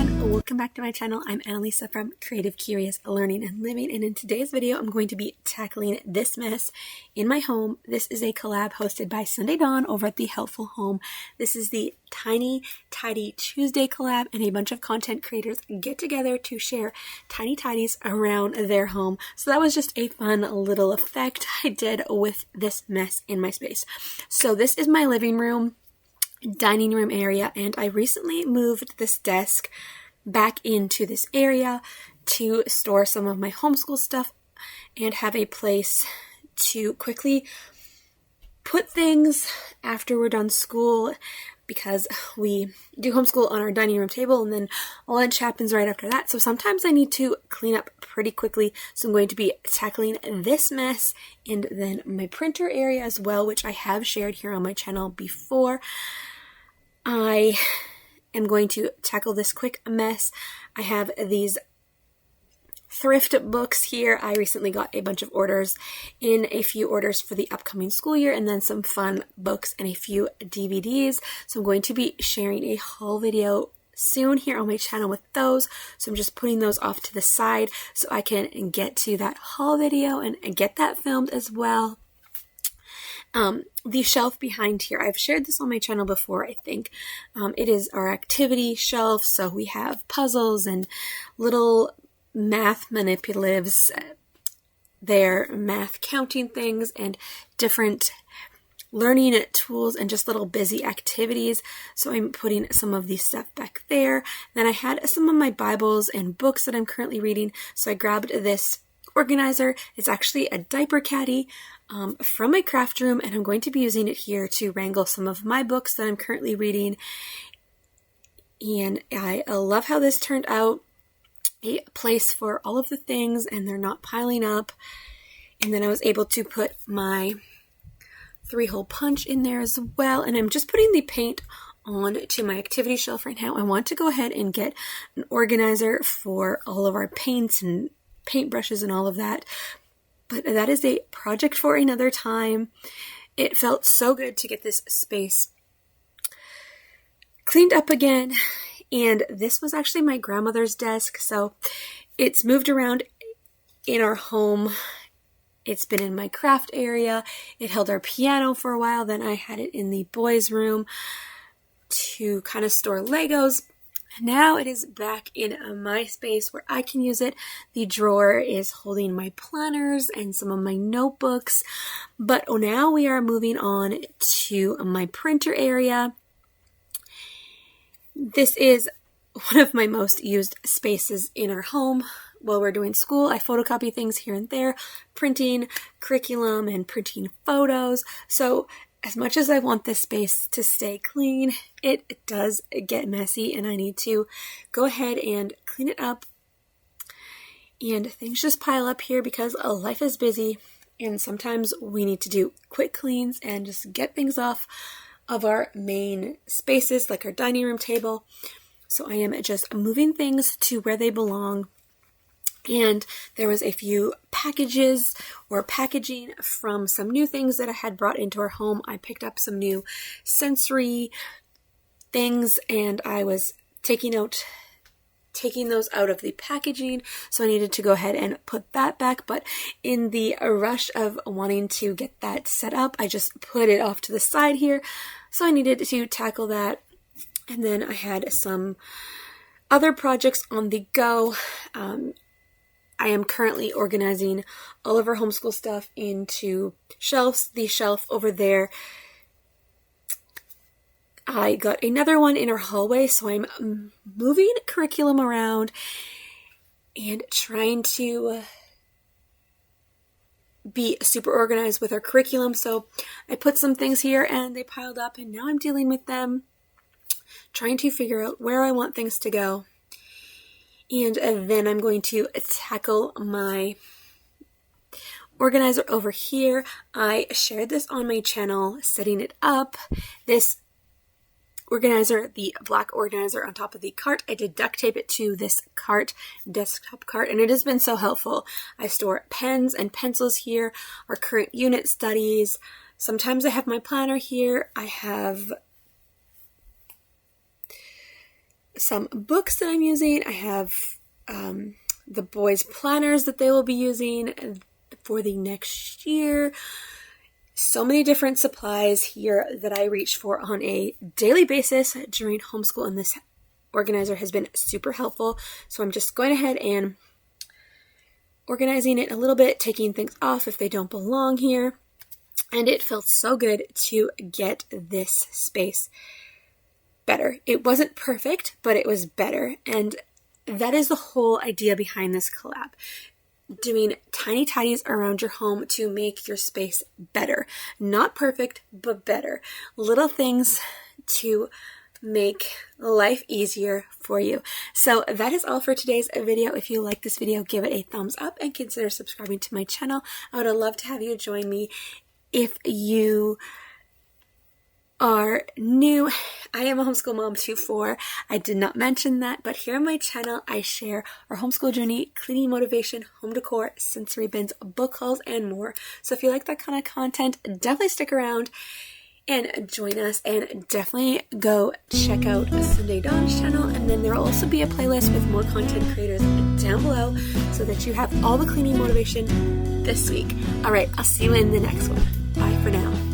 everyone, welcome back to my channel. I'm Annalisa from Creative Curious Learning and Living, and in today's video I'm going to be tackling this mess in my home. This is a collab hosted by Sunday Dawn over at the Helpful Home. This is the Tiny Tidy Tuesday collab, and a bunch of content creators get together to share tiny tidies around their home. So that was just a fun little effect I did with this mess in my space. So this is my living room, dining room area, and I recently moved this desk back into this area to store some of my homeschool stuff and have a place to quickly put things after we're done school, because we do homeschool on our dining room table and then lunch happens right after that. So sometimes I need to clean up pretty quickly. So I'm going to be tackling this mess and then my printer area as well, which I have shared here on my channel before. I am going to tackle this quick mess. I have these thrift books here. I recently got a bunch of orders in, a few orders for the upcoming school year, and then some fun books and a few DVDs. So I'm going to be sharing a haul video soon here on my channel with those. So I'm just putting those off to the side so I can get to that haul video and get that filmed as well. The shelf behind here, I've shared this on my channel before, I think. It is our activity shelf, so we have puzzles and little math manipulatives there, math counting things and different learning tools and just little busy activities. So I'm putting some of these stuff back there. Then I had some of my Bibles and books that I'm currently reading, so I grabbed this organizer. It's actually a diaper caddy from my craft room, and I'm going to be using it here to wrangle some of my books that I'm currently reading. And I love how this turned out. A place for all of the things, and they're not piling up. And then I was able to put my 3-hole punch in there as well. And I'm just putting the paint on to my activity shelf right now. I want to go ahead and get an organizer for all of our paints and paintbrushes and all of that, but that is a project for another time. It felt so good to get this space cleaned up again, and this was actually my grandmother's desk, so it's moved around in our home. It's been in my craft area. It held our piano for a while. Then I had it in the boys' room to kind of store Legos. Now it is back in my space where I can use it. The drawer is holding my planners and some of my notebooks. But now we are moving on to my printer area. This is one of my most used spaces in our home. While we're doing school, I photocopy things here and there, printing curriculum and printing photos. So as much as I want this space to stay clean, it does get messy, and I need to go ahead and clean it up. And things just pile up here because life is busy, and sometimes we need to do quick cleans and just get things off of our main spaces, like our dining room table. So I am just moving things to where they belong. And there was a few packages or packaging from some new things that I had brought into our home. I picked up some new sensory things, and I was taking those out of the packaging. So I needed to go ahead and put that back. But in the rush of wanting to get that set up, I just put it off to the side here. So I needed to tackle that. And then I had some other projects on the go. I am currently organizing all of our homeschool stuff into shelves. The shelf over there, I got another one in our hallway, so I'm moving curriculum around and trying to be super organized with our curriculum. So I put some things here and they piled up, and now I'm dealing with them, trying to figure out where I want things to go. And then I'm going to tackle my organizer over here. I shared this on my channel, setting it up. This organizer, the black organizer on top of the cart, I did duct tape it to this cart, desktop cart, and it has been so helpful. I store pens and pencils here, our current unit studies. Sometimes I have my planner here. I have some books that I'm using. I have the boys' planners that they will be using for the next year. So many different supplies here that I reach for on a daily basis during homeschool, and this organizer has been super helpful. So I'm just going ahead and organizing it a little bit, taking things off if they don't belong here. And it felt so good to get this space better. It wasn't perfect, but it was better. And that is the whole idea behind this collab. Doing tiny tidies around your home to make your space better. Not perfect, but better. Little things to make life easier for you. So that is all for today's video. If you like this video, give it a thumbs up and consider subscribing to my channel. I would love to have you join me. If you are new, I am a homeschool mom to 4. I did not mention that, but here on my channel, I share our homeschool journey, cleaning motivation, home decor, sensory bins, book hauls, and more. So if you like that kind of content, definitely stick around and join us, and definitely go check out Sunday Dawn's channel. And then there will also be a playlist with more content creators down below so that you have all the cleaning motivation this week. All right, I'll see you in the next one. Bye for now.